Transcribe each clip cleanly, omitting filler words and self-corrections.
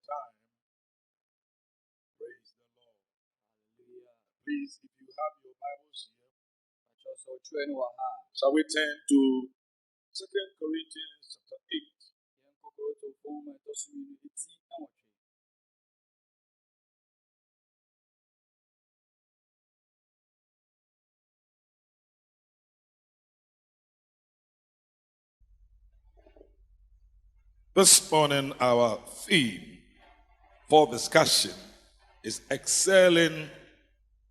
time. Praise the Lord. Please, if you have your Bibles here, shall we turn to 2 Corinthians chapter 8. This morning, our theme for discussion is excelling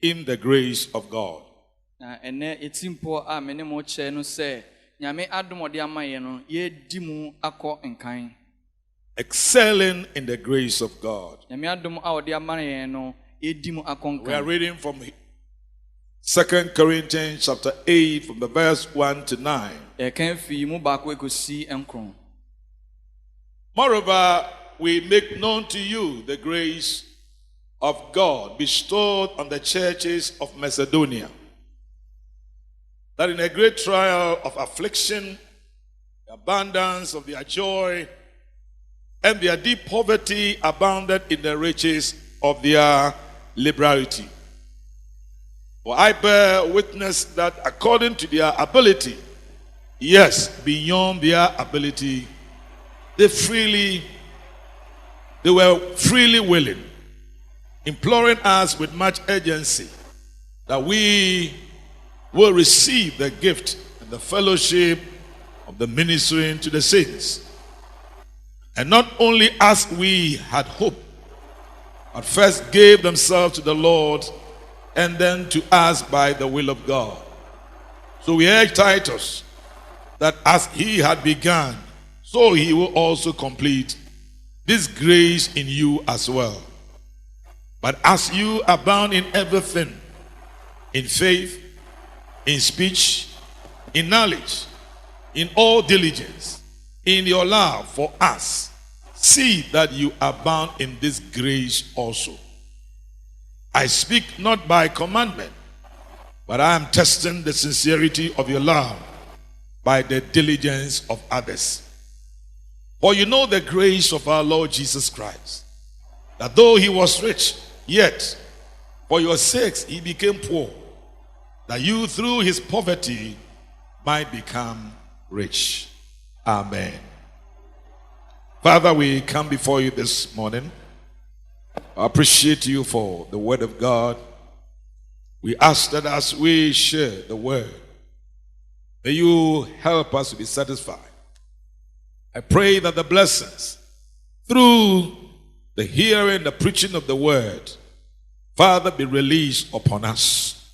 in the grace of God. Excelling in the grace of God. We are reading from 2 Corinthians chapter 8 from the verse 1 to 9. Moreover, we make known to you the grace of God bestowed on the churches of Macedonia, that in a great trial of affliction, the abundance of their joy and their deep poverty abounded in the riches of their liberality. For I bear witness that according to their ability, yes, beyond their ability, they were freely willing, imploring us with much urgency that we will receive the gift and the fellowship of the ministering to the saints. And not only as we had hoped, but first gave themselves to the Lord and then to us by the will of God. So we urge Titus that as he had begun, so he will also complete this grace in you as well. But as you abound in everything, in faith, in speech, in knowledge, in all diligence, in your love for us, see that you abound in this grace also. I speak not by commandment, but I am testing the sincerity of your love by the diligence of others. For you know the grace of our Lord Jesus Christ, that though he was rich, yet for your sakes he became poor, that you through his poverty might become rich. Amen. Father, we come before you this morning. I appreciate you for the word of God. We ask that as we share the word, may you help us to be satisfied. I pray that the blessings through the hearing, the preaching of the word, Father, be released upon us.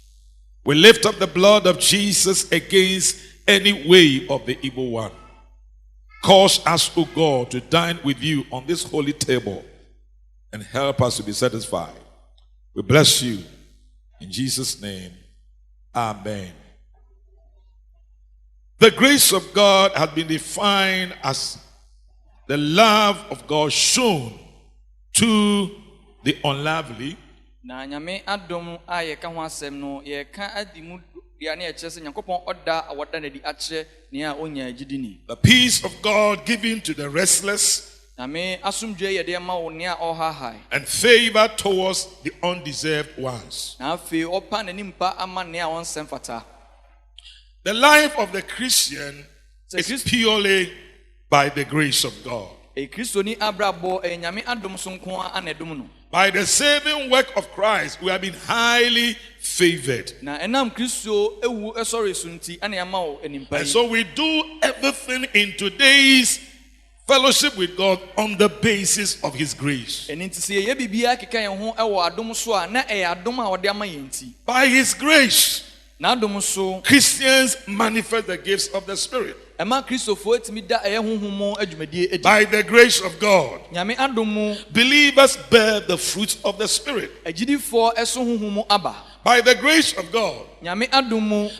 We lift up the blood of Jesus against any way of the evil one. Cause us, O God, to dine with you on this holy table and help us to be satisfied. We bless you. In Jesus' name, amen. The grace of God has been defined as the love of God shown to the unlovely, the peace of God given to the restless, and favor towards the undeserved ones. The life of the Christian is purely by the grace of God. By the saving work of Christ, we have been highly favored. And so we do everything in today's fellowship with God on the basis of his grace. By his grace, Christians manifest the gifts of the Spirit. By the grace of God, believers bear the fruits of the Spirit. By the grace of God,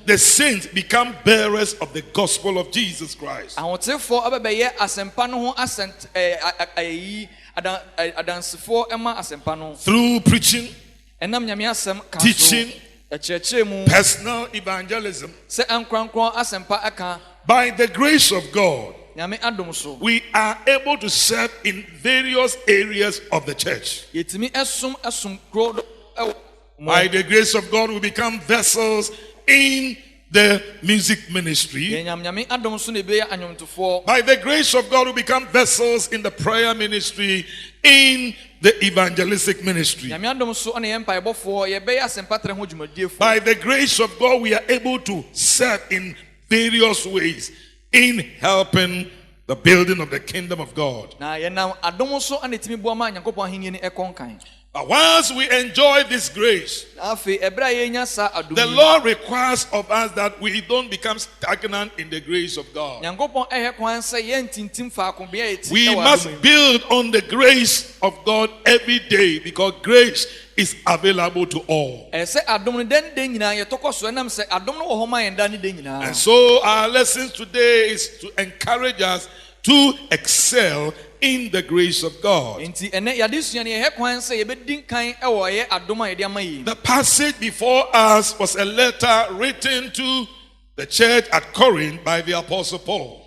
the saints become bearers of the gospel of Jesus Christ. Through preaching, teaching, personal evangelism, by the grace of God, we are able to serve in various areas of the church. By the grace of God, we become vessels in the music ministry. By the grace of God, we become vessels in the prayer ministry, in the evangelistic ministry. By the grace of God, we are able to serve in various ways in helping the building of the kingdom of God. But once we enjoy this grace, the Lord requires of us that we don't become stagnant in the grace of God. We must build on the grace of God every day, because grace is available to all. And so our lessons today is to encourage us to excel in the grace of God. The passage before us was a letter written to the church at Corinth by the Apostle Paul.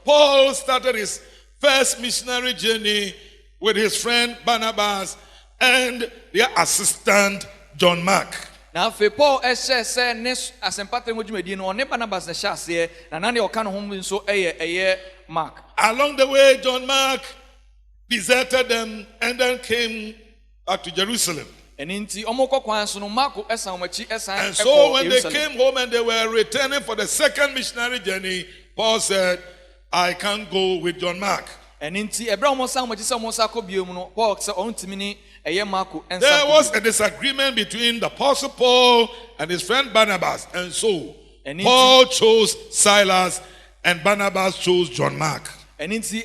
Paul started his first missionary journey with his friend Barnabas and their assistant John Mark. Now, Paul Mark. Along the way, John Mark deserted them and then came back to Jerusalem. And so when they came home and they were returning for the second missionary journey, Paul said, I can't go with John Mark. There was a disagreement between the Apostle Paul and his friend Barnabas, and so Paul chose Silas and Barnabas chose John Mark. In his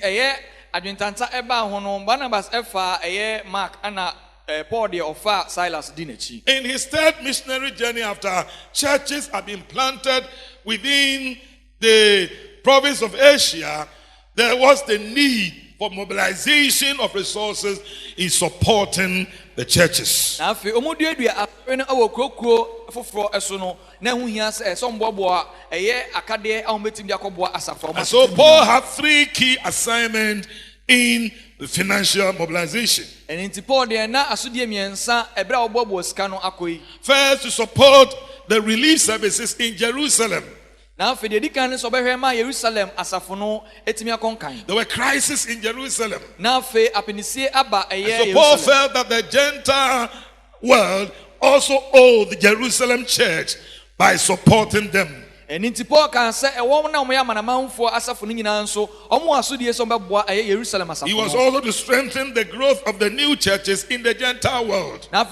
third missionary journey, after churches have been planted within the province of Asia, there was the need for mobilization of resources in supporting the churches. And so Paul had three key assignments in the financial mobilization. First, to support the relief services in Jerusalem. There were crises in Jerusalem. And so Paul felt that the Gentile world also owed the Jerusalem church by supporting them. He was also to strengthen the growth of the new churches in the Gentile world. And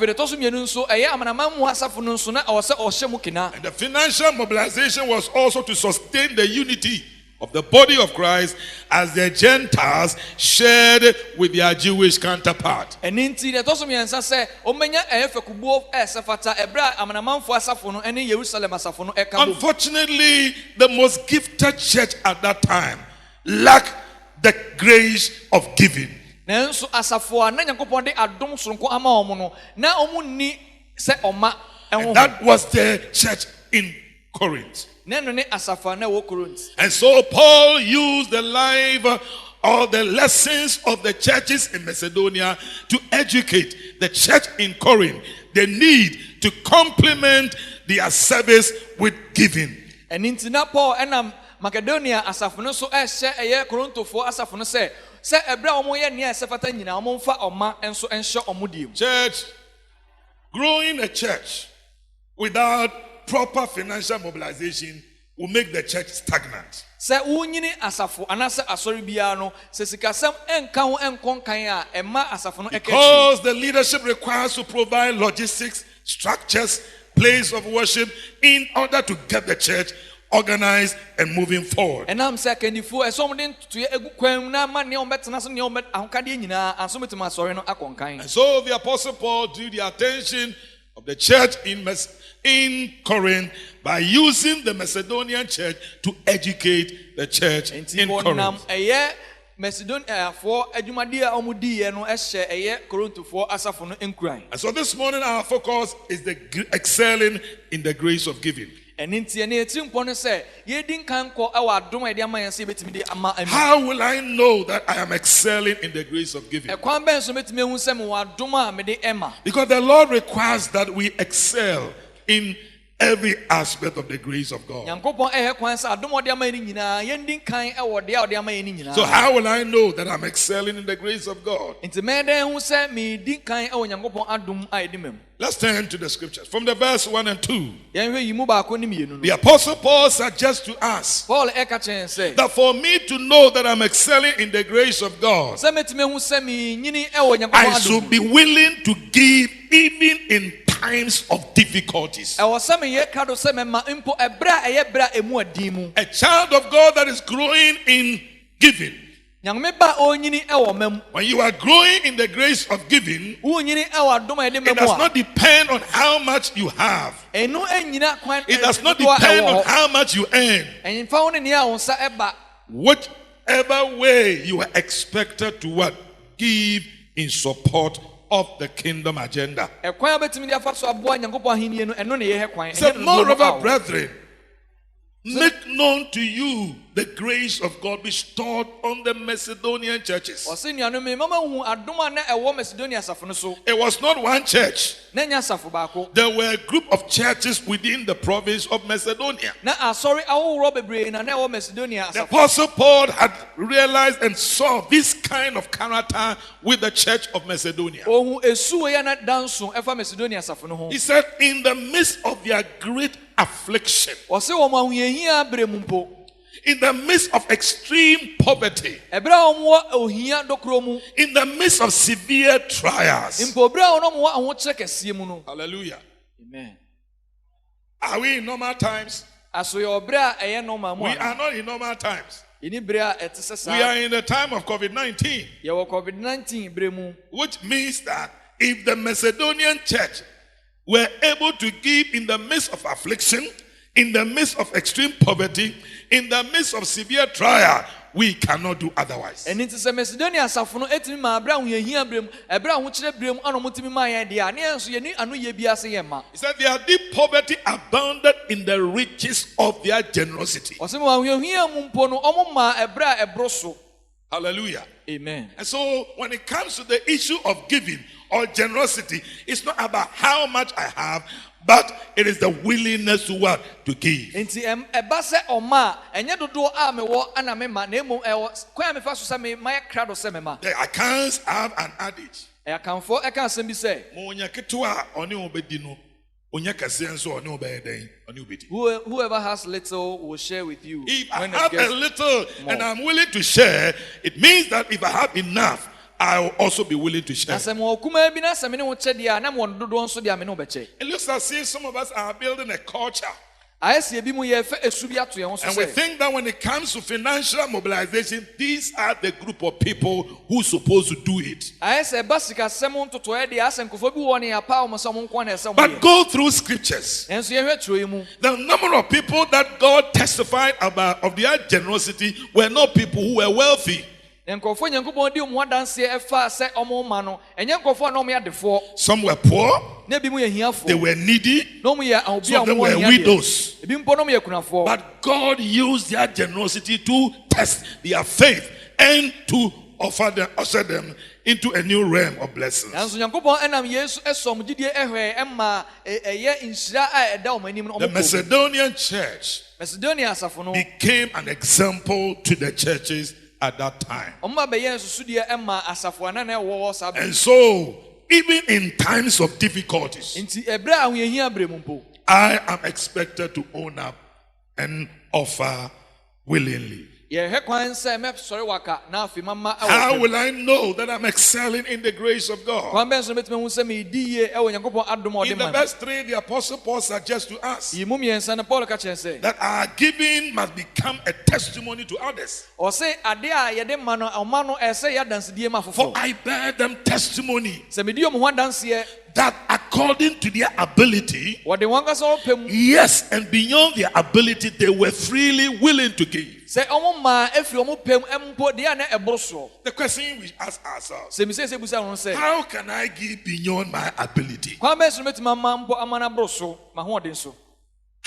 the financial mobilization was also to sustain the unity of the body of Christ as the Gentiles shared with their Jewish counterpart. Unfortunately, the most gifted church at that time lacked the grace of giving. And that was the church in Corinth. And so Paul used the life or the lessons of the churches in Macedonia to educate the church in Corinth the need to complement their service with giving. And in Paul and Macedonia asafuno so ehye Korontofo asafuno say ebra omo ye ne esefata nyina omo mfa oma enso enhye omodiem. Church, growing a church without proper financial mobilization will make the church stagnant. Because the leadership requires to provide logistics, structures, place of worship in order to get the church organized and moving forward. And so the Apostle Paul drew the attention of the church in Corinth by using the Macedonian church to educate the church in Corinth. And so this morning our focus is the excelling in the grace of giving. How will I know that I am excelling in the grace of giving? Because the Lord requires that we excel in every aspect of the grace of God. So how will I know that I'm excelling in the grace of God? Let's turn to the scriptures. From the verse 1 and 2. The Apostle Paul suggests to us that for me to know that I'm excelling in the grace of God, I should be willing to give even in times of difficulties. A child of God that is growing in giving. When you are growing in the grace of giving, it does not depend on how much you have. It does not depend on how much you earn. Whichever way you are expected to what? Give in support of the kingdom agenda. So, moreover, brethren, make known to you the grace of God bestowed on the Macedonian churches. It was not one church. There were a group of churches within the province of Macedonia. The Apostle Paul had realized and saw this kind of character with the church of Macedonia. He said, in the midst of their great affliction, in the midst of extreme poverty, in the midst of severe trials. Hallelujah. Amen. Are we in normal times? We are not in normal times. We are in the time of COVID-19. Which means that if the Macedonian church were able to give in the midst of affliction, in the midst of extreme poverty, in the midst of severe trial, we cannot do otherwise. He said their deep poverty abounded in the riches of their generosity. Hallelujah. Amen. And so when it comes to the issue of giving or generosity, it's not about how much I have, but it is the willingness to what? To give. The accounts have an adage. Whoever has little will share with you. If I have a little and I'm willing to share, it means that if I have enough, I will also be willing to share. It looks as if some of us are building a culture. And we think that when it comes to financial mobilization, these are the group of people who are supposed to do it. But go through scriptures. The number of people that God testified about of their generosity were not people who were wealthy. Some were poor, they were needy, some of them were widows. But God used their generosity to test their faith and to usher them into a new realm of blessings. The Macedonian church became an example to the churches at that time. And so, even in times of difficulties, I am expected to own up and offer willingly. How will I know that I'm excelling in the grace of God? In the verse 3, the Apostle Paul suggests to us that our giving must become a testimony to others. For I bear them testimony that according to their ability, yes, and beyond their ability, they were freely willing to give. The question we ask ourselves, how can I give beyond my ability?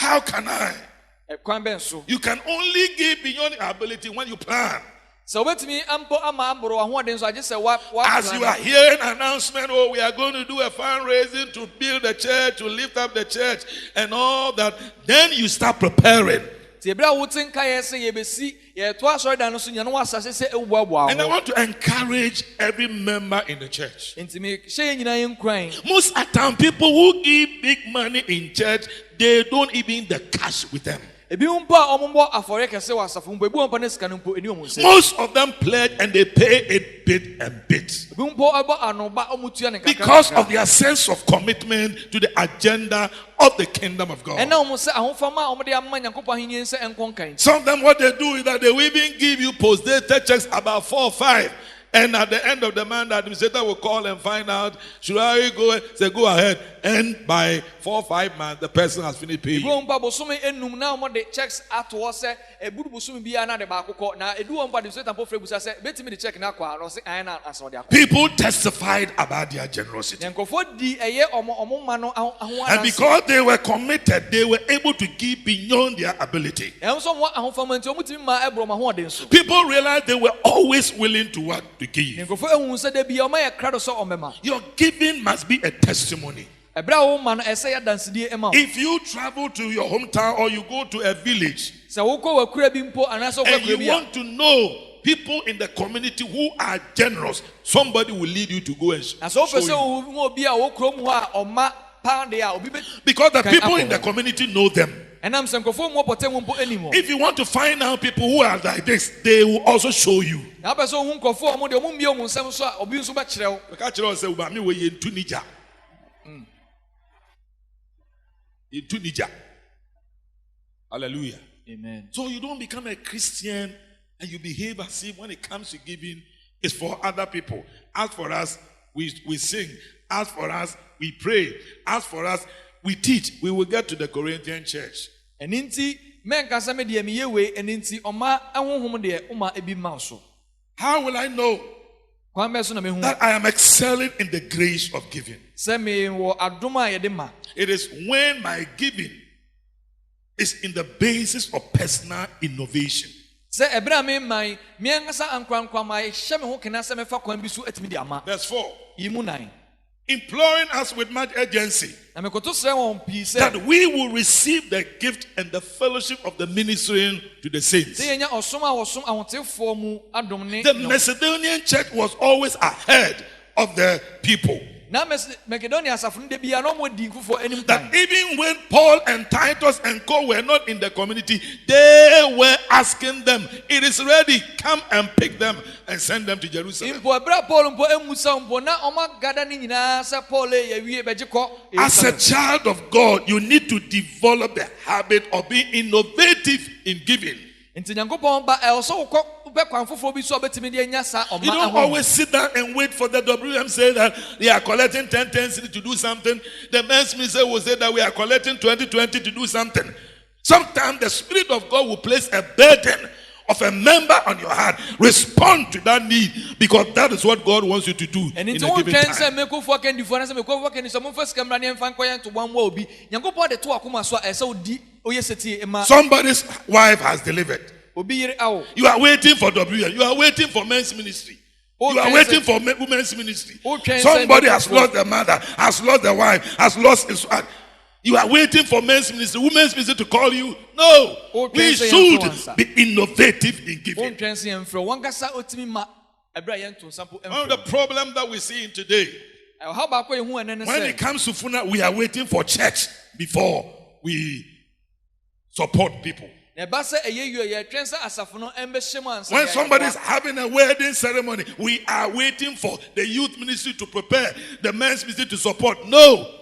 How can I? Kwan bɛn so. You can only give beyond your ability when you plan. Sɛ wobɛtumi ampo ama aboro ahoɔden so agye sɛ wa As you are hearing announcement, oh, we are going to do a fundraising to build the church, to lift up the church, and all that, then you start preparing. Ti ebra wo tin ka yɛ sɛ yɛbɛsi yɛto asɔredan no so nyɛ no wasase sɛ ewuaboa And I ho. want to encourage every member in the church. Nti me hyɛ yɛn nyinaa yɛn kuran. Most of the time, people who give big money in church, they don't even the cash with them. Ebi mpo a ɔmo mbɔ afɔre kɛse wɔ asafo mpo ebi wɔn mpo ne sika no mpo eni ɔmo nsam. Most of them pledge and they pay it bit and bit. Ebi mpo ɛbɔ anoba ɔmo tua ne kakra. Because of their sense of commitment to the agenda of the kingdom of God. Ɛna ɔmo sɛ ahofama a ɔmo de ama Nyankopɔn ahenni sɛ ɛnkɔ nkan. Some of them, what they do is that they will even give you post-dated checks about 4 or 5. And at the end of the month, the administrator will call and find out, should I go? Say, go ahead. And by 4 or 5 months, the person has finished paying. Ebi wɔn mpo abosom enum na ɔmo de checks ato hɔ sɛ eburu bosom bi ana de baako kɔ na edu wɔn mpo administrator mpo fere busa sɛ betimi de check na akɔ a na ɔse ayi na asɔ de akɔ. People testified about their generosity. Na nkɔfo di ɛyɛ ɔmo ma no aho And because they were committed, they were able to give beyond their ability. ɛho nso ɔmo ahofama nti ɔmo timi ma ɛboro ɔmo ahoɔden so. People realized they were always willing to what? To give. Nkɔfo ehun sɛ de bi ɔmo yɛ krado sɛ ɔmɛma. Your giving must be a testimony. Ɛbrɛ a wɔn ma no ɛsɛ yɛ dansidie ɛma o. If you travel to your hometown or you go to a village Sɛ wokɔ wɔ kura bi mpo anaasɛ wokɔ and you kura bi a. want to know people in the community who are generous, somebody will lead you to go and Na sɛ show wopɛ sɛ you. wo obi a wo kurom hɔ a ɔma pound a obi bɛ. Because the Okay, people in apple. the community know them. Ɛnam sɛ nkɔfo mu ɔpɔtɛ mu mpo anim hɔ. If you want to find out people who are like this, they will also show you. Na apɛ sɛ ohun nkɔfo ɔmo deɛ ɔmo mbie ɔmo nsɛm so a obi nso bɛkyerɛ wo. Meka kyerɛ wo sɛ, "Aba me wɔ yɛntu nigya." Yɛntu nigya. Hallelujah. Amen. So you don't become a Christian and you behave as if when it comes to giving, it's for other people. As for us, we sing. As for us, we pray. As for us, we teach. We will get to the Corinthian church. Ɛni nti mɛnka sɛ me deɛ meyɛ wei ɛni nti ɔma ɛhohom deɛ ɔma ebi ma so. How will I know Kwan bɛ so na mehu that I am excelling in the grace of giving? sɛ me wɔ adom a yɛde ma. It is when my giving is in the basis of personal innovation. Sɛ ɛbrɛ a meman meankasa ankorankora ma ɛhyɛ me ho kena sɛ mefa kwan bi so atumi de ama. Verse 4. Yi mu nan. Imploring us with much urgency Na mekoto srɛ wɔn pii sɛ that we will receive the gift and the fellowship of the ministering to the saints. sɛ yɛnya ɔsom a wɔsom ahotefoɔ mu adom ne The Macedonian church was always ahead of the people. na Makedonia asafo no de bia na ɔmo di nkufoɔ anim That kan. even when Paul and Titus and co were not in the community, they were asking them, "It is ready, come and pick them and send them to Jerusalem." Mpo ɛbrɛ a Paul mpo emusa mpo na ɔmo agada ne nyinaa sɛ Paul yɛwie bɛgye kɔ. As a child of God, you need to develop the habit of being innovative in giving. Nti Nyankopɔn ba ɛwɔ sɛ wokɔ wopɛ kwan foforɔ bi so a wobɛtumi de anya saa ɔma You don't ahoɔden. always sit down and wait for the WM say that they are collecting 10 cedis to do something. The men's minister will say that we are collecting 20 to do something. Sometimes the Spirit of God will place a burden of a member on your heart. Respond to that need because that is what God wants you to do in ɛno a nti given wontwɛn sɛ time. mekofoɔ akandifoɔ na sɛ mekofoɔ akandifoɔ sɛ momfa sika mmra ne ɛmfa nkɔyɛ ntoboa mmoa obi. Nyankopɔn de to akoma so a ɛsɛ wodi woyɛ sɛtie ma Somebody's wife has delivered. obi yere awo. You are waiting for WM. You are waiting for men's ministry. You are waiting for women's ministry. Somebody has lost the mother, has lost the wife, has lost his wife. You are waiting for men's ministry, women's ministry to call you. No, we should be innovative in giving. wontwɛn sɛ yɛmfrɛ wankasa otumi ma ɛbrɛ a yɛnto nsa mpo One of the ɛmfrɛ. problems that we see in today, Ɛwɔ baako yɛhu ɛnɛ ne when it sɛ comes to Funa, we are waiting for church before we support people. na ɛba sɛ ɛyɛ yie yɛtwɛn sɛ asafo no ɛmbɛhyɛ mu ansa When yɛayɛ somebody is boa. having a wedding ceremony, we are waiting for the youth ministry to prepare, the men's ministry to support. No,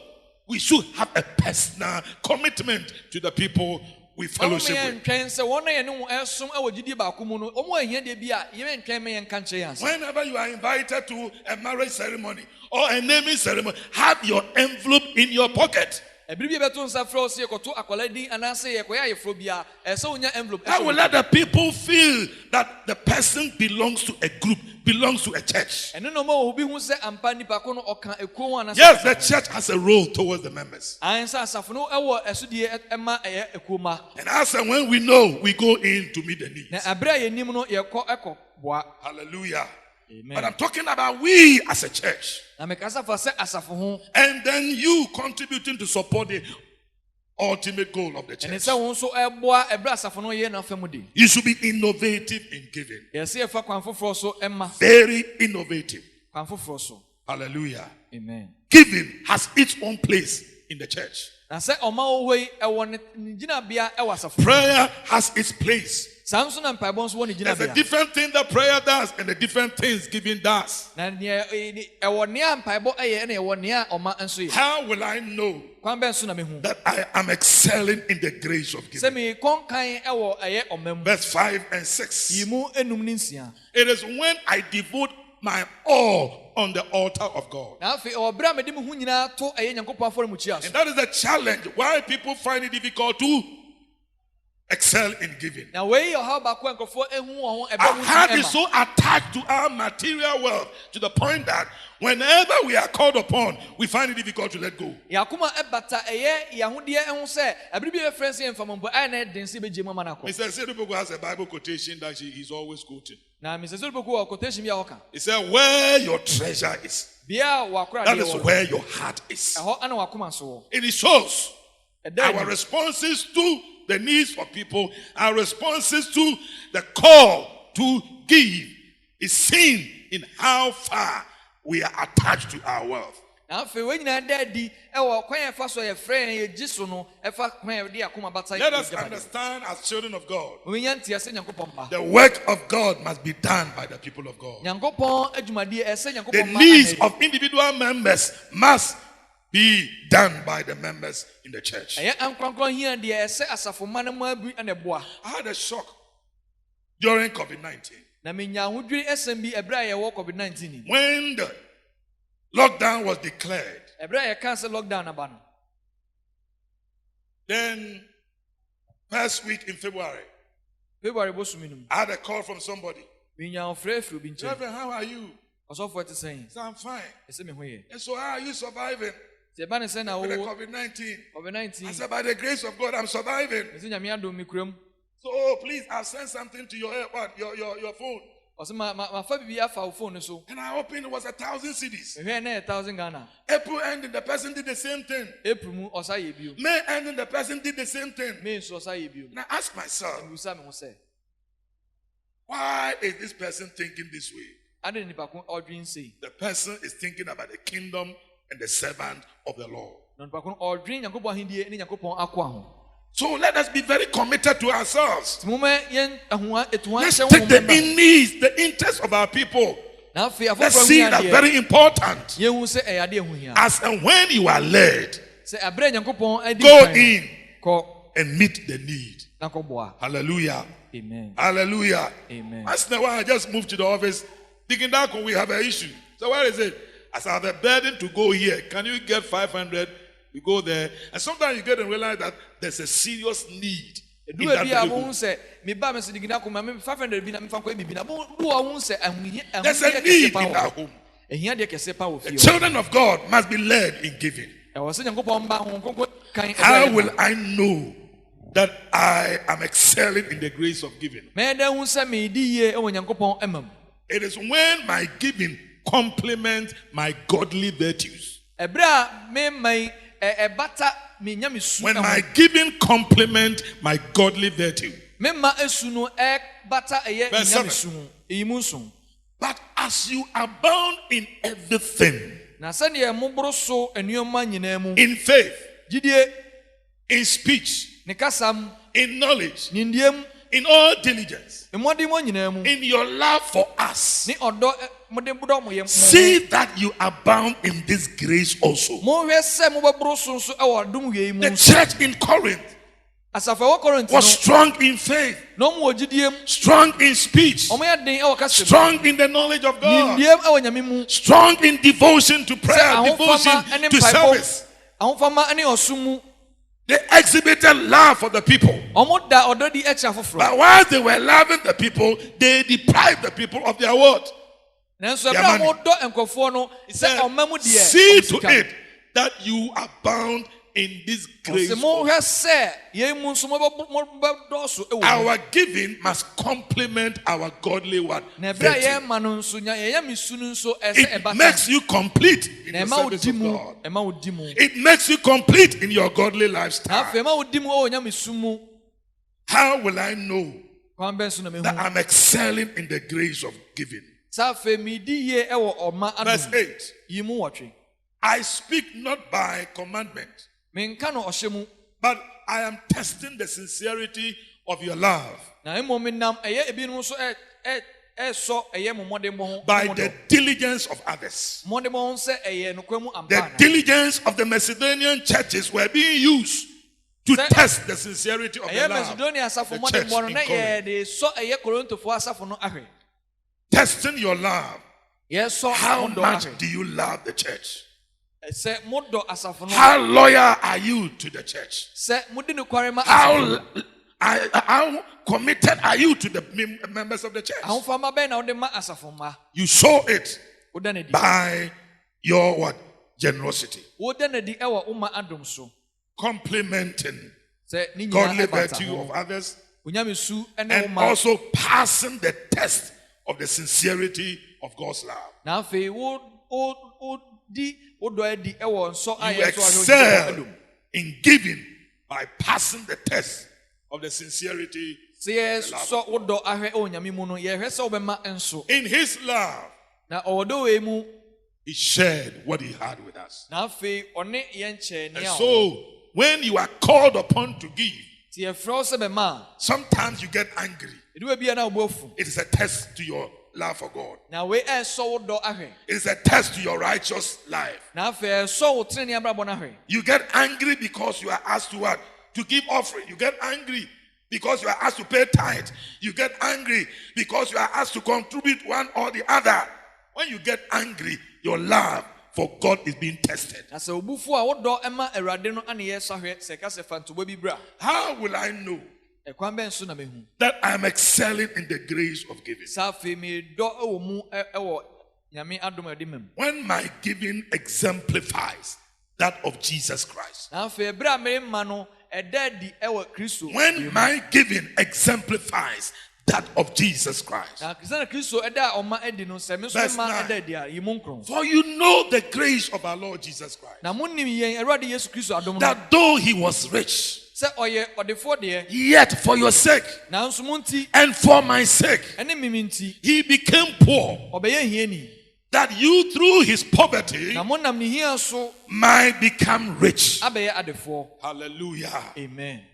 we should have a personal commitment to the people we Ɔmo fellowship yɛn with. twɛn sɛ wɔn a yɛne wɔn ɛsom ɛwɔ gyidie baako mu no ɔmo ahia deɛ bi a yɛn twɛn mɛ yɛn ka nkyɛn yɛn ase. Whenever you are invited to a marriage ceremony or a naming ceremony, have your envelope in your pocket. ebiri bi beto nsa frɛ ose yekoto akwala din anase yekoya yefro bia ese onya envelope That will let the people feel that the person belongs to a group, belongs to a church. eno no ma obi hu se ampa nipa ko no oka ekuo anase Yes, the church has a role towards the members. ansa asafo no ewo esudie ema ekuo ma And as and when we know, we go in to meet the needs. na abra yenim no yekɔ boa. Hallelujah. Amen. But I'm talking about we as a church. Na mekasa fa se asafo ho And then you contributing to support the ultimate goal of the ene church. se wo nso eboa ebra asafo no ye na famu de You should be innovative in giving. yesi efa kwan foforo so ema Very innovative. kwan foforo so. Hallelujah. Amen. Giving has its own place in the church. Na se oma ohoi ewo ne gina bia ewa asafo. Prayer has its place. Samso na mpaebɔ nso wɔ ne gina There's a bia. different thing that prayer does and the different things giving does. Na ne ewo nea mpaebɔ ɛyɛ na ewo nea ɔma nso yɛ. How will I know Kwan bɛn so na mehu. that I am excelling in the grace of Se giving? me kɔnkan ɛwɔ ɛyɛ ɔma mu. Verse 5 and 6. Yi mu enum ne nsia. It is when I devote my all on the altar of God. Na afei ɛwɔ bere a mede me ho nyinaa to ɛyɛ Nyankopɔn afɔremukyia so. And that is the challenge why people find it difficult to excel in giving. Na wei yɛ ɔhaw baako a nkurɔfoɔ ehu wɔn ho ɛbɛ Our mu heart nti is ɛma. so attached to our material wealth to the point that whenever we are called upon, we find it difficult to let go. Yakoma ɛbata ɛyɛ yahudeɛ ɛho sɛ abiri bi efrɛ sɛ mfama mbo ɛna ɛden sɛ bɛgye mu ama na kɔ. Mr. Sedubuku has a Bible quotation that he's always quoting. Na Mr. Zulubuku wɔ quotation bi a ɔka. He said, where your treasure is, Bia wakora that deɛ is wɔ. where your heart is. Ɛhɔ ana wakoma so wɔ. And it shows Ɛda our ni. responses to the needs of people, our responses to the call to give is seen in how far we are attached to our wealth. Na afei wɔn nyinaa da adi ɛwɔ kwan yɛ fa so yɛ frɛ yɛn yɛ gye so no ɛfa kwan yɛ de akoma bata Let us yɛ gyaba. understand as children of God, Wɔn nya ntia sɛ Nyankopɔn ba. the work of God must be done by the people of God. Nyankopɔn adwumadeɛ ɛsɛ The Nyankopɔn ba. needs of individual members must be done by the members in the church. Ɛyɛ ankorankora hia deɛ ɛsɛ asafo ma no mu abi ɛna ɛboa. I had a shock during COVID-19 Na menya ahodwiri ɛsɛm bi ɛbrɛ a yɛwɔ COVID-19 ni. when the lockdown was declared. Ɛbrɛ a yɛka sɛ lockdown aba no. Then, first week in February, February bosomi no mu. I had a call from somebody. Menya ofrɛ afiri obi nkyɛn. Reverend, how are you? Ɔsɔfoɔ te sɛn. I said, I'm fine. Ɛsɛ me ho yɛ. And so, how are you surviving Sɛ ɛba ne sɛ na with the wo COVID-19? I COVID-19. said, by the grace of God, I'm surviving. Ɛsɛ nyame adom me kuram. So, oh, please, I'll send something to your your phone. Ɔsɛ mafa bibi afa wo phone no so. And I opened, it was 1,000 CDs. Ehwɛ na 1,000 Ghana. April ending, the person did the same thing. April mu ɔsa yɛ bio. May ending, the person did the same thing. May nso ɔsa yɛ bio. And I asked myself, Mbusa me ho sɛ, why is this person thinking this way? ade nipa ko ɔdwen sei. The person is thinking about the kingdom and the servant of the Lord. Na nipa ko ɔdwen Nyankopɔn ahendie ne Nyankopɔn akoa ho. So let us be very committed to ourselves. Nti moma yɛn ahoa etuwa Let's hyɛ take wo the mma. needs, the interests of our people. Na afei Let's afoforɔ see hu that adeɛ. very important. Yɛhu sɛ ɛyɛ adeɛ ho hia. As and when you are led, Sɛ abrɛ Nyankopɔn adi go kan no, in kɔ and meet the need. na kɔboa. Hallelujah. Amen. Hallelujah. Amen. Once in a while, I just moved to the office. Thinking that we have an issue. So where is it? I said, I have a burden to go here. Can you get 500? We go there. And sometimes you get and realize that there's a serious need. In Edu that ebi a very wo home. hu sɛ me ba me so digina ko ma me 500 bi na me fa kɔ bibi na bo wo hu sɛ ahunhia There's a need in that home. ehia deɛ kɛse pa wo The fie. children of God must be led in giving. Ɛwɔ sɛ Nyankopɔn ba ho konko kan. How will I know that I am excelling in the grace of giving? Me da hu sɛ me di yie ɛwɔ Nyankopɔn ɛmam. It is when my giving complements my godly virtues. Ɛbrɛ a me mai ɛbata me nya me su When ɛho. my giving complements my godly virtue. Me ma esu no ɛbata ɛyɛ Verse nya me 7. su ho. Eyi mu nso. But as you abound in everything, Na sɛdeɛ moboro so nneɛma nyinaa mu. in faith, Gyidie, in speech, ne kasa mu, in knowledge, ne ndie mu, in all diligence, mmɔden mu nyinaa mu. in your love for us, Ne ɔdɔ mode bodɔ mo yɛ see that you abound in this grace also. mohwɛ sɛ mobɛboro so nso ɛwɔ adom wiei mu The nso. church in Corinth Asafo ɛwɔ Korinto no, was strong in faith, na ɔmo wɔ gyidie mu, strong in speech, ɔmo yɛ den ɛwɔ kasa mu, strong in the knowledge of God, nimdie ɛwɔ Nyame mu, strong in devotion to prayer, ahofama devotion ɛne to mpaebɔ. service. ahofama ne ɔsom mu They exhibited love for the people. ɔmo da ɔdɔ di akyi afoforo But while they were loving the people, they deprived the people of their word. nanso Their ɛbɛrɛ a money. ɔmo dɔ nkɔfoɔ no He sɛ said, ɔma mu deɛ see ɔmo to sika it that you abound in this grace. ɔsɛ mohwɛ sɛ yɛn mu nso mobɛdɔɔso wɔ mu Our giving must complement our godly word. na ɛberɛ a virtue. yɛma no nso yɛyɛ mesu no nso ɛsɛ It ɛbata makes you complete in na the ɛma wo service di of mu God. ɛma wo di mu It makes you complete in your godly na lifestyle. afei ɛma wo di mu wɔ onyame su mu How will I know kwan bɛn so na that mehu I'm excelling in the grace of giving? sɛ afei medi yie wɔ ɔma Verse adom 8. yi mu wɔtwe I speak not by commandment, menka no ɔhyɛ mu but I am testing the sincerity of your love na mmom menam ɛyɛ ebinom nso ɛsɔ ɛyɛ mo mmɔdemmɔ ho by mo the dɔ. diligence of others. mmɔdemmɔ ho sɛ ɛyɛ nokwaa mu ampa The ana diligence of the Macedonian churches were being used to Sir, test the sincerity of the ɛyɛ love. macedonia asafo the church mmɔdemmɔ no in na Corinth. yɛde sɔ ɛyɛ korintofoɔ asafo no ahwɛ Testing your love. yɛsɔ How mo dɔ much ahwɛ do you love the church? sɛ modɔ asafo no How loyal are you to the church? sɛ mode nokware ma asafo no How committed are you to the members of the church? ahofama bɛn na wode ma asafo mma You show it woda no adi by your what? Generosity. woda no adi ɛwɔ wo ma adom so Complementing sɛ ne godly nyinaa ɛbata virtue of ho others onyame su ne wo and ma also passing the test of the sincerity of God's love. na afei wodi wodɔ adi ɛwɔ nsɔ a You yɛsɔ ahwɛ excel adom in giving by passing the test of the sincerity. sɛ yɛsɔ wodɔ ahwɛ ɛwɔ nyame mu no yɛhwɛ sɛ wobɛma nso In his love, na ɔwɔ dɔ wei mu he shared what he had with us. na afei ɔne yɛn kyɛɛ And nea so, when you are called upon to give, nti yɛfrɛ wo sɛ bɛma a sometimes you get angry. ɛduwa bia na wobɔ afu It is a test to your love for God. na wei ɛsɔ wo dɔ ahwɛ It is a test to your righteous life. na afei ɛsɔ wo tenene abrabɔ no ahwɛ You get angry because you are asked to what? To give offering. You get angry because you are asked to pay tithe. You get angry because you are asked to contribute one or the other. When you get angry, your love for God is being tested. na sɛ obufu a wodɔ ɛma awurade no ane yɛsɔ ahwɛ sɛ ɛka sɛ fa ntoma bi bra How will I know ɛkwan bɛn so na mehu that I am excelling in the grace of giving? saa afei medɔ ɛwɔ mu ɛwɔ nyame adom a ɛde ma mu When my giving exemplifies that of Jesus Christ. na afei ɛberɛ a merema no ɛda adi ɛwɔ kristo When my giving exemplifies that of Jesus Christ. na sɛna kristo ɛda a ɔma adi no sɛ me nso Verse ma 9. ɛda adi a yi mu nkron For you know the grace of our Lord Jesus Christ. na monim yɛn awurade yesu kristo adom no That though he was rich, sɛ ɔyɛ ɔdefoɔ deɛ yet for your sake nanso mo nti and for my sake, ɛne mimi nti he became poor, ɔbɛyɛ hiani that you through his poverty na monam ne hia so might become rich. abɛyɛ adefoɔ Hallelujah. amen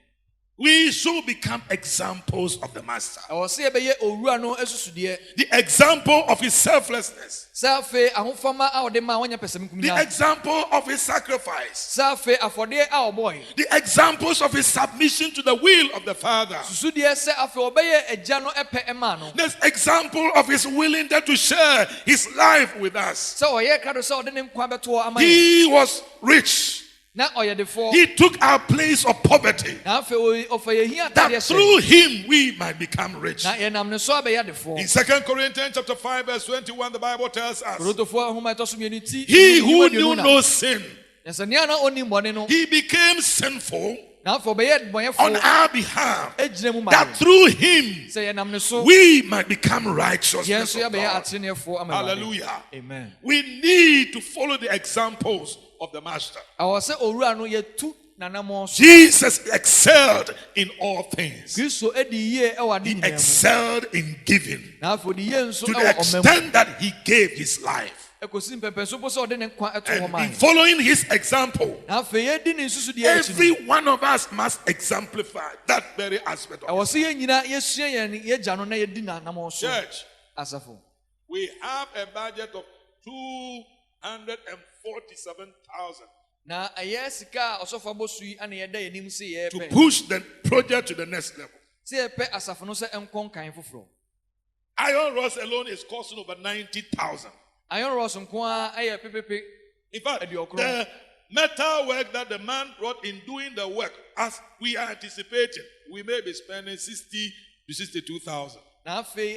We should become examples of the Master. ɛwɔ sɛ yɛbɛyɛ owura no asusudeɛ The example of his selflessness, sɛ afei ahofama a ɔde ma a wɔnyɛ pɛsɛm the kumnya example of his sacrifice, sɛ afei afɔdeɛ a ɔbɔe the examples of his submission to the will of the Father, susudeɛ sɛ afei ɔbɛyɛ agya no ɛpɛ ɛma no the example of his willingness to share his life with us. sɛ ɔyɛ krado sɛ ɔde ne nkwa bɛtoɔ ama yɛn He was rich. na ɔyɛ defoɔ He took our place of poverty, na afei ɔfa yɛhi atadeɛ that hyɛ through him we might become rich. na yɛnam ne so abɛyɛ adefoɔ In 2 Corinthians chapter 5, verse 21, the Bible tells us, korintofoɔ ahoma ɛtɔ so mmienu ti he who aduonu knew na. no sin, na sɛ nea na ɔnim bɔne no he became sinful na afei ɔbɛyɛ on bɔnyɛfoɔ our behalf, agyina mu ma that yɛn. through him sɛ yɛnam ne so we might become yɛn righteousness nso of yɛbɛyɛ God. ateneɛfoɔ ama Awurade. Hallelujah. amen We need to follow the examples of the Master. ɛwɔ sɛ owura no yɛtu nanammɔ so Jesus excelled in all things. kristo adi yie ɛwɔ ade He nyinaa mu excelled in giving na afei ɔde yie nso to the ɛwɔ ɔma mu extent that he gave his life. ɛkɔsi mpɛmpɛnso po sɛ ɔde ne nkwa ɛto hɔ And ma in yɛn. following his example, na afei yɛdi ne nsusudeɛ akyi every no one of us must exemplify that very aspect of ɛwɔ it. sɛ yɛn nyinaa yɛsua yɛn yɛgya no na yɛdi nanammɔ so Church, asafo we have a budget of 247,000 na ɛyɛ sika a ɔsɔfo abɔso yi ana yɛda yɛnim sɛ to yɛpɛ push the project to the next level. sɛ yɛpɛ asafo no sɛ ɛnkɔ nkan foforɔ Iron rods alone is costing over 90,000. iron rods nko a ɛyɛ pepepe In fact, Aduokron. the metal work that the man brought in doing the work, as we are anticipating, we may be spending 60 to 62,000. Na afei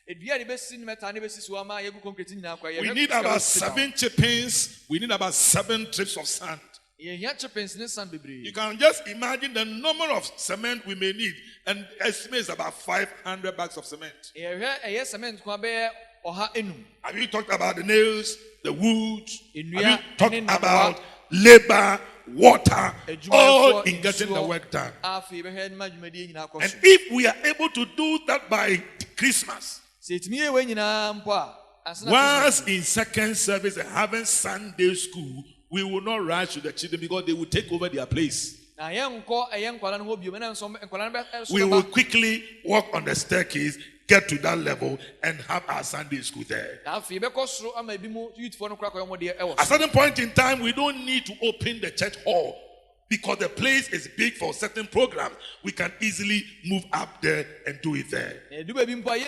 edua de besi ne meta ne besi so ama yegu concrete nyina kwa We need about 7 chippings. We need about 7 trips of sand. ye chippings ne sand bebre. You can just imagine the number of cement we may need, and estimate is about 500 bags of cement. Ye cement kwa be oha enum. Have you talked about the nails, the wood? Nnua, Have you talked ne about labor, water, all in getting the work done? Afei be hwe ma dwumadi nyina akọ And so. if we are able to do that by Christmas, Se etimi ye we nyina mpo a asena once in second service and having Sunday school, we will not rush to the children because they will take over their place. na ye nkwala no ho bio na nso nkwala no be We will quickly walk on the staircase, get to that level, and have our Sunday school there. na afei be kọ soro ama bi mu youth for no kra kwa mo de e wo. At a certain point in time, we don't need to open the church hall because the place is big for certain programs. We can easily move up there and do it there. Edu ba bi mpo ye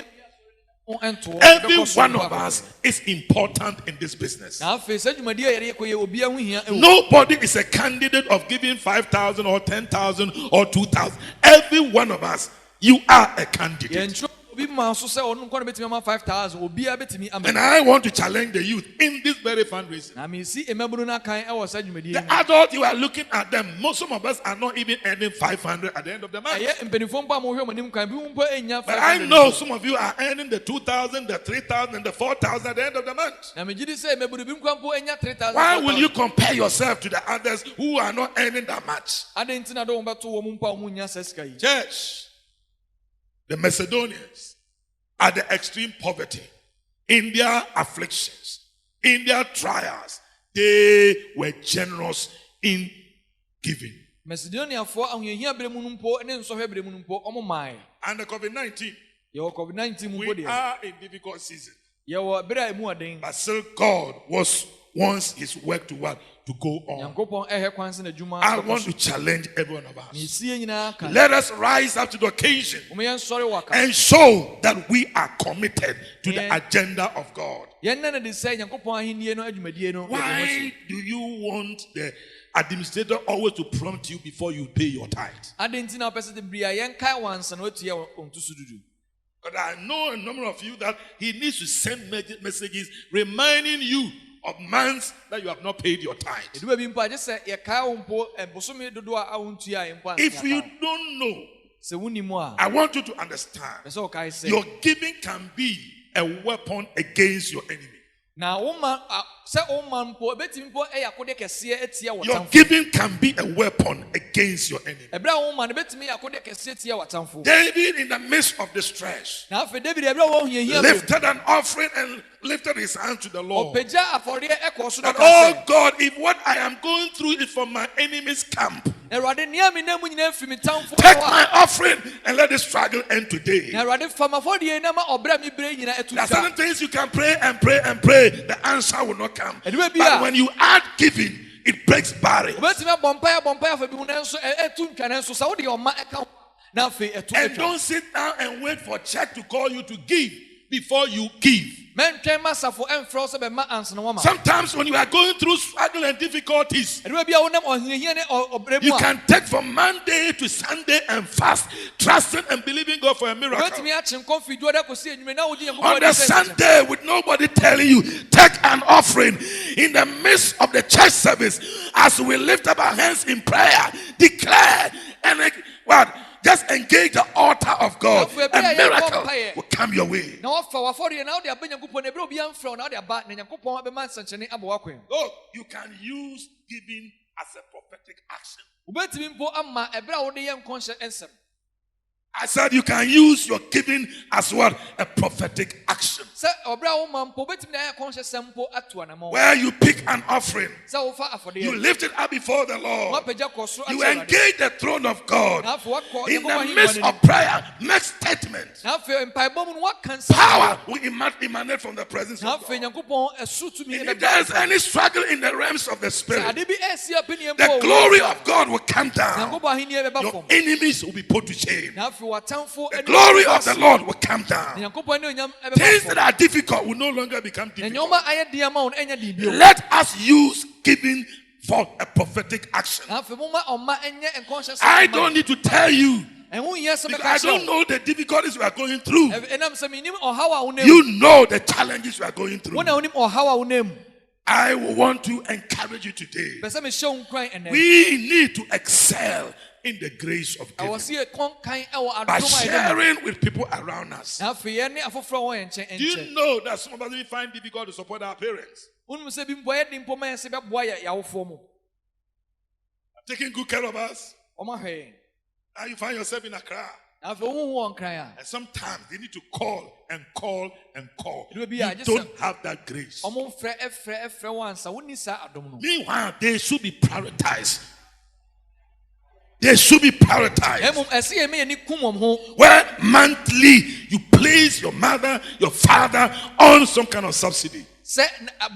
Every one of us is important in this business. na afei se dwumadi ye yere koye obi ahu hia e wo. Nobody is a candidate of giving 5,000 or 10,000 or 2,000. Every one of us, you are a Ye candidate. ntro obi ma so se onu nkọ no betimi ama 5,000 obi a betimi ama. And I want to challenge the youth in this very fundraising. Na me si emaburu na kan e wo sa dwumadi The ye. adults, you are looking at them. Some of us are not even earning 500 at the end of the month. Aye mpenifo mpo mo hwe mo nim kan bi mpo enya But I 5,000. know some of you are earning the 2,000, the 3,000, and the 4,000 at the end of the month. Na me gidi se emaburu bi mpo enya 3,000. Why will you compare yourself to the others who are not earning that much? Ade ntina do wo beto wo mpo mo nya sasika yi. Church, the Macedonians, at the extreme poverty, in their afflictions, in their trials, they were generous in giving. Macedoniafo ahohia bere mu mpo ne nsohwe bere mu mpo omo mai. And the COVID-19, Ye wo COVID-19 mu mpo we de. are in difficult season. Ye wo bere a mu aden. But still, God wants his work to what? To go on. Yankopon ehwe kwanse na dwuma. I want to challenge every one of Ni us. sie nyina kan. Let us rise up to the occasion Omo yen sori waka. and show that we are committed to the Yeah. agenda of God. Yen na de say Yankopon ahenni no adwumadie no. Why do you want the administrator always to prompt you before you pay your tithe? Ade ntina opese de bria yen kai wansa na otua ontusu dudu. But I know a number of you that he needs to send messages reminding you of months that you have not paid your tithe. Edu ba bi mpo age se ye kai wo mpo bosomi dodo a awontua ye mpo. If you don't know, se wuni mu a. I want you to understand Pese o kai se. your giving can be a weapon against your enemy. Na woma se woma mpo betimi mpo yakode kese etia Your watamfo. giving can be a weapon against your enemy. Ebra woma ne betimi yakode kese etia watamfo. David, in the midst of distress, Na afi David ebra wo hiahia. lifted an offering and lifted his hand to the Lord. Opeja afori ekoso no That, ka oh se. God, if what I am going through is from my enemy's camp, Erade nia mi na mu nyina fi mi tamfo. take my offering and let the struggle end today. Na erade fama fodi na ma obra mi bre nyina etu. There are certain things you can pray and pray and pray, the answer will not come. Anyway, But when you add giving, it breaks barriers. Betimi bompaya fa bi mu na nso etu ntwane nso sa wo de oma eka na afi etu And etwa. don't sit down and wait for church to call you to give before you give. Mentwen masafo emfro so be ma ans na wama. Sometimes when you are going through struggle and difficulties, Anyway bia wonam ohiahia ne obre mu you a. can take from Monday to Sunday and fast, trusting and believing God for a miracle. Betimi achen konfi duoda kosi enyume na wodi On the Sunday, with nobody telling you, take an offering in the midst of the church service as we lift up our hands in prayer, declare and what? Just engage the altar of God. A miracle will come your way. Na wafa wafori na wodi aba Nyankopon ebra obi amfro na wodi aba na Nyankopon abema nsanchene abo wakwen. Oh, you can use giving as a prophetic action. Ubetimi mpo ama ebra wodi ye nkonshe ensem. I said you can use your giving as what? A prophetic action. Se obra wo mampo betimi na ye nkonshe sempo atu anamo. Where you pick an offering, Se wo fa afode you ye. lift it up before the Lord. Wapeja koso You engage the throne of God. Na afo wakọ In the midst of prayer, make statements. na afo mpaebom no wakansa. Power will emanate from the presence Na of afo God. Nyankopon esutu mi And na if there is any struggle in the realms of the spirit, ade bi esi apeni the mpo. glory of God will come down. Nyankopon ahenni e beba Your fom. enemies will be put to shame. Na afo watamfo The glory of the Lord will come down. Nyankopon ne onyam e Things beba that are difficult will no longer become fom. difficult. Nyoma aye dia ma won enya di bio. Let us use giving for a prophetic action. na afei momma ɔma ɛnyɛ nkɔnhyɛ sɛ I don't need to tell you. ɛho nyɛ sɛ Because mɛka I kyerɛ don't wo. know the difficulties we are going through. ɛnam sɛ menim ɔhaw a wonam You know the challenges we are going through. wo na wonim ɔhaw a wonam I want to encourage you today. pɛ sɛ mehyɛ wo nkwan ɛnɛ We need to excel in the grace of ɛwɔ giving sɛ yɛkɔnkan ɛwɔ by adom a yɛde sharing with people around us. na afei yɛne afoforɔ a wɔ yɛn nkyɛn Do you nkyɛn know that some of us we find difficult to support our parents? wonim sɛ bi mpo yɛde mpo ma yɛn sɛ bɛboa yɛ yɛawofoɔ mu Taking good care of us. ɔma hwɛ yɛn Now you find yourself in Accra. na afei wohu wɔ nkran a And sometimes they need to call and call and call. It will be You just don't have that grace. ɔmo mfrɛ wo ansa wonni saa adom no Meanwhile, they should be prioritized. They should be prioritized. mmom ɛsɛ yɛ ma yɛni kum wɔm ho Where monthly you place your mother, your father on some kind of subsidy. sɛ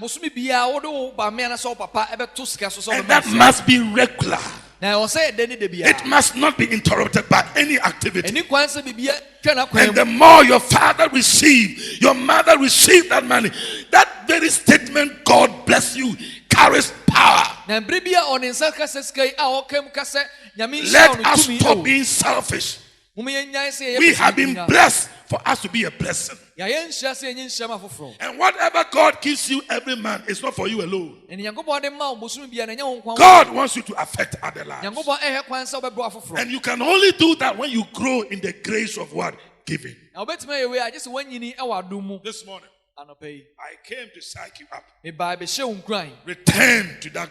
bosome biara wode wo bamea na sɛ wo papa ɛbɛto sika so sɛ And that must be regular. na ɛwɔ sɛ yɛda ne da It biara must not be interrupted by any activity. ɛni kwan sɛ biribia twa n'akwan And the more your father receive, your mother receive that money, that very statement, God bless you, carries power. na mbere bi a ɔne nsa ka sɛ sika yi a ɔka mu ka sɛ nyame nhyira Let wo no us tumi stop ɛwɔ being selfish. moma yɛnyae sɛ yɛyɛ We have been pɛsɛ blessed for us to be a blessing. yɛayɛ nhyira sɛ yɛnyɛ nhyira ma foforɔ And whatever God gives you every month, it's not for you alone. ɛne nyankopɔn de ma wo bosome biara na ɛnyɛ wo nkwa God wants you to affect other lives. nyankopɔn ɛhwɛ kwan sɛ wobɛbrɛ afoforɔ And you can only do that when you grow in the grace of what? Giving. na wobɛtumi ayɛ wei a gye sɛ woanyini ɛwɔ adom mu This morning, anɔpa yi I came to psych you up. mebaa bɛhyɛ wo nkuran Return to that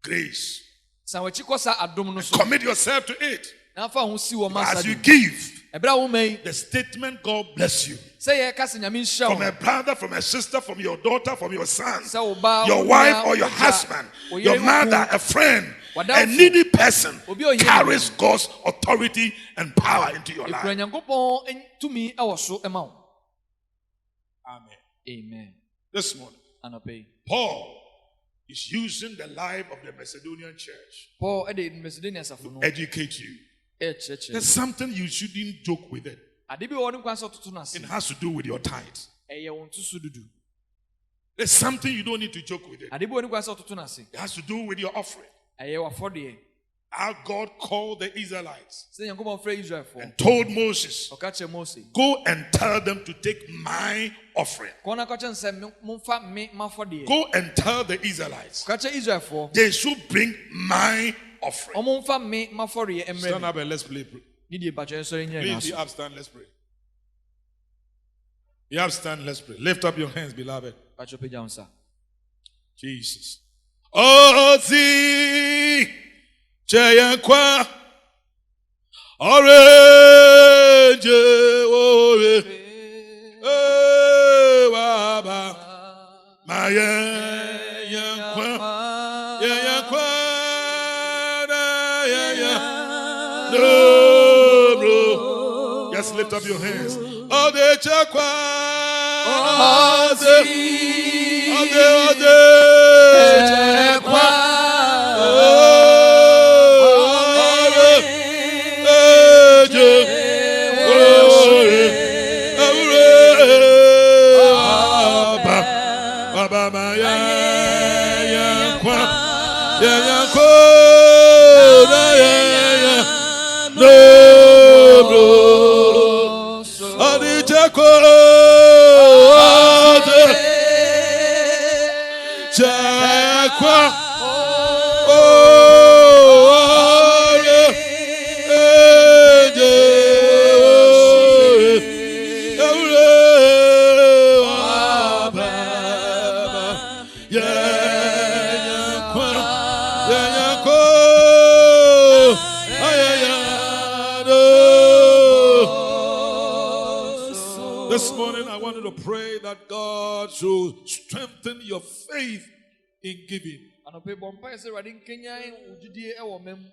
grace. san w'akyi kɔ saa adom no so Commit yourself to it. na fa ho si wɔ ma As sa you do give, ɛberɛ a woma yi the statement, God bless you. sɛ yɛka sɛ nyame nhyira From wo a brother, from a sister, from your daughter, from your son, sɛ wo ba your wo wife nua, or your wo agya, husband, wo your yere, wo mother, kunu, a friend, a w'adamfo, needy person obi a ɔhia carries God's authority and power into your ɛkura life. nyankopɔn tumi ɛwɔ so ɛma wo Amen. amen This morning, anɔpa yi Paul is using the life of the Macedonian church paul ɛde macedonia asafo no to educate you. ɛkyerɛkyerɛ There's something you shouldn't joke with it. ade bi wɔ ne kwan sɛ ɔtoto no ase It has to do with your tithe. ɛyɛ wo ntoso dudu There's something you don't need to joke with it. ade bi wɔ ne kwan sɛ ɔtoto no ase It has to do with your offering. ɛyɛ w'afɔdeɛ How God called the Israelites sɛ nyankopɔn frɛ israelfoɔ and told Moses, ɔka kyerɛ mose go and tell them to take my offering. kɔn na kɔkyɛ sɛ momfa me m'afɔdeɛ Go and tell the Israelites ɔka kyerɛ israelfoɔ they should bring my offering. ɔmomfa me m'afɔdeɛ mmrɛ Stand me up and let's play. ne deɛ patwɛ nsɔre nyɛ Please be so up, stand, let's pray. Be up, stand, let's pray. Lift up your hands, beloved. patwɛ pagya wo nsa Jesus. Oh, see, Chayakwa, Orange, Ore, Baba, Maya, Yankwa, Yankwa, no, bro. Just lift up your hands. Oh, the Chakwa, oh, the This morning, I wanted to pray that God should strengthen your faith in giving. anɔpa bɔ mpaeɛ sɛ awurade nkanyan wo gyidie ɛwɔ ma mu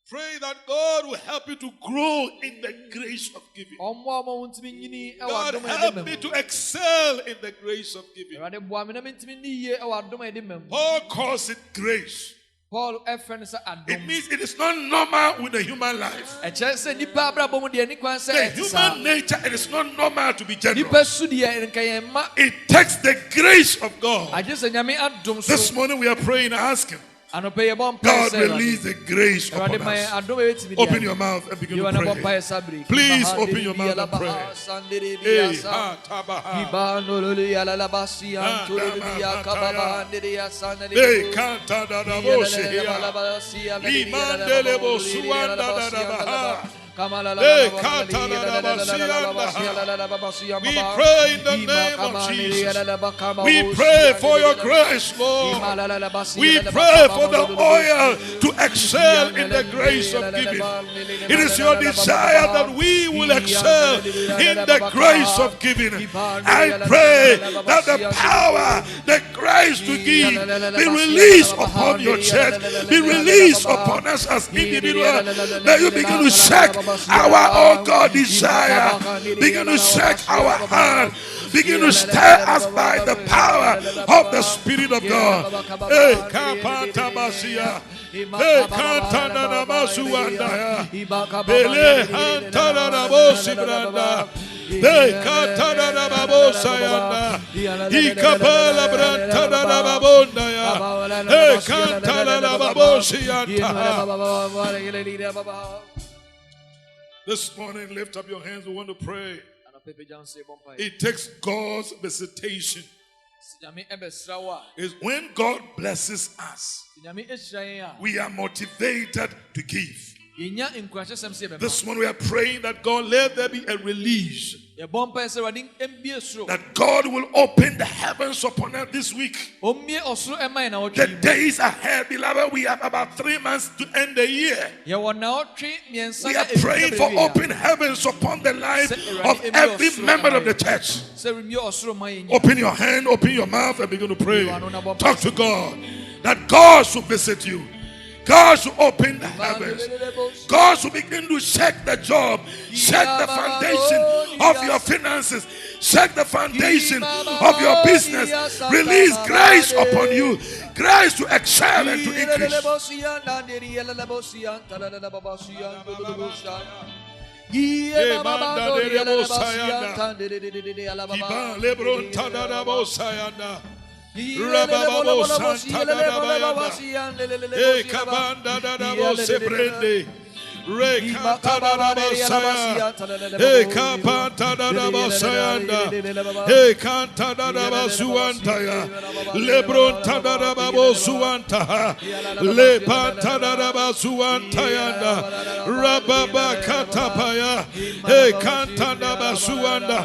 Pray that God will help you to grow in the grace of giving. ɔmmoa ma wo ntumi nyini ɛwɔ God, adom a yɛde help ma me mu to excel in the grace of giving. awurade boa me na mentumi nni yie ɛwɔ adom a yɛde ma mu Paul calls it grace. paul ɛfrɛ no sɛ It adom means it is not normal with the human life. ɛkyerɛ sɛ nnipa abrabɔ mu deɛ ne kwan sɛ The ɛte saa human nature, it is not normal to be nnipa generous. su deɛ nka yɛn mma It takes the grace of God. agye sɛ nyame adom This so morning we are praying, asking God release the grace upon us. Open your mouth and begin to pray. Please open your mouth and pray. Hey, ha, tabaha. Hey, kanta da da bo shehia. Imandele bo suanda da da baha. We pray in the name of Jesus. We pray for your grace, Lord. We pray for the oil to excel in the grace of giving. It is your desire that we will excel in the grace of giving. I pray that the power, the grace to give be released upon your church, be released upon us as individuals. That you begin to shake our, oh God, desire. Begin to shake our heart. Begin to stir us by the power of the Spirit of God. Hey, kapata basia. Hey, kantana namasuanda. Bele hantana namosibranda. Hey, kantana namabosayanda. Ikapala brantana namabonda ya. Hey, kantana namabosiyanta. This morning, lift up your hands. We want to pray. It takes God's visitation. It's when God blesses us, we are motivated to give. This morning we are praying that God, let there be a release. That God will open the heavens upon us this week. The days ahead, beloved, we have about 3 months to end the year. We are praying for open heavens upon the life of every member of the church. Open your hand, open your mouth, and begin to pray. Talk to God. That God should visit you. God should open the heavens. God should begin to shake the job, shake the foundation of your finances, shake the foundation of your business. Release grace upon you, grace to excel and to increase. Rababo Santa Dabayanda. Hey, Kabanda Dadabo Sebrende. Hey, Kapanta Dadabasayanda. Hey, Kanta Dadabasuantaya. Lebron Tadababo Suanta. Le Panta Dadabasuantayanda. Rababa Katapaya. Hey, Kanta Dadabasuanda.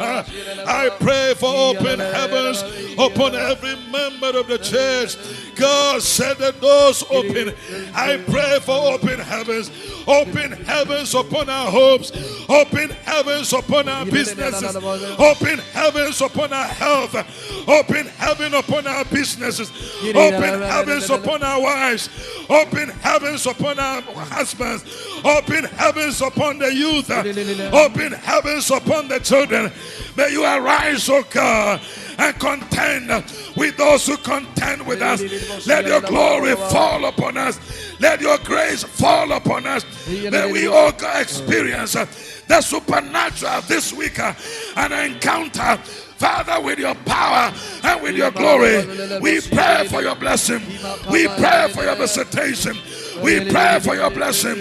I pray for open heavens upon every member of the church. God said the doors open. I pray for open heavens. Open heavens upon our homes. Open heavens upon our businesses. Open heavens upon our health. Open heaven upon our businesses. Open heavens upon our wives. Open heavens upon our husbands. Open heavens upon the youth. Open heavens upon the children. May you arise, O God, and contend with those who contend with us. Let your glory fall upon us. Let your grace fall upon us. May we all experience the supernatural this week, an encounter, Father, with your power and with your glory. We pray for your blessing. We pray for your visitation. We pray for your blessing.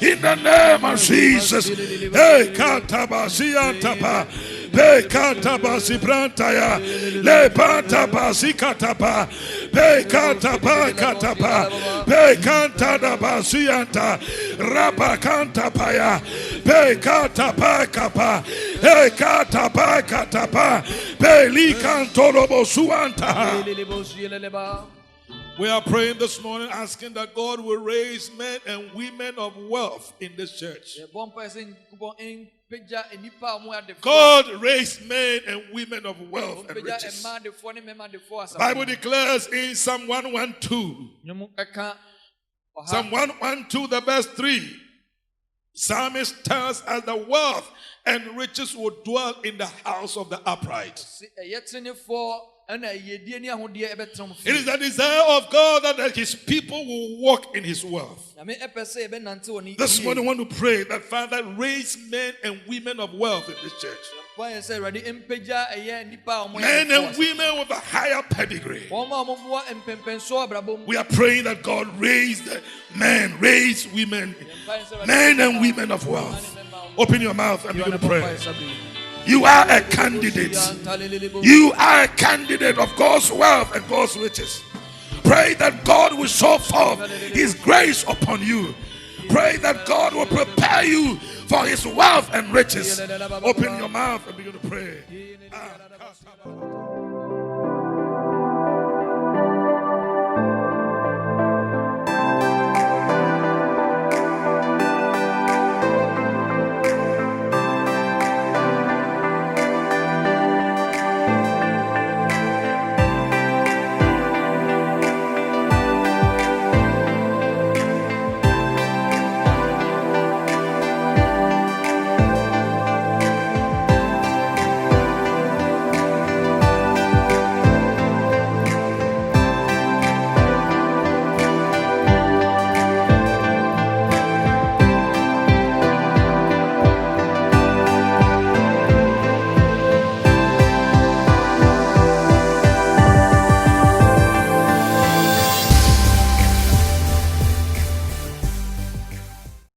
In the name of Jesus. Hey, Katabasiantapa. Pe katabasi brantaya, le pantabasi katapa, pe katapa katapa, pe kantabasi anta, rapa kantapaya, pe katapa kapa, pe katapa katapa, pe li kantorobo suanta. We are praying this morning, asking that God will raise men and women of wealth in this church. God raised men and women of wealth and riches. The Bible declares in Psalm 112, Psalm 112, the verse 3, Psalmist tells us the wealth and riches will dwell in the house of the upright. It is the desire of God that his people will walk in his wealth. This morning I want to pray that Father raise men and women of wealth in this church. Men and women with a higher pedigree. We are praying that God raise the men, raise women, men and women of wealth. Open your mouth and begin to pray. You are a candidate. You are a candidate of God's wealth and God's riches. Pray that God will show forth His grace upon you. Pray that God will prepare you for His wealth and riches. Open your mouth and begin to pray.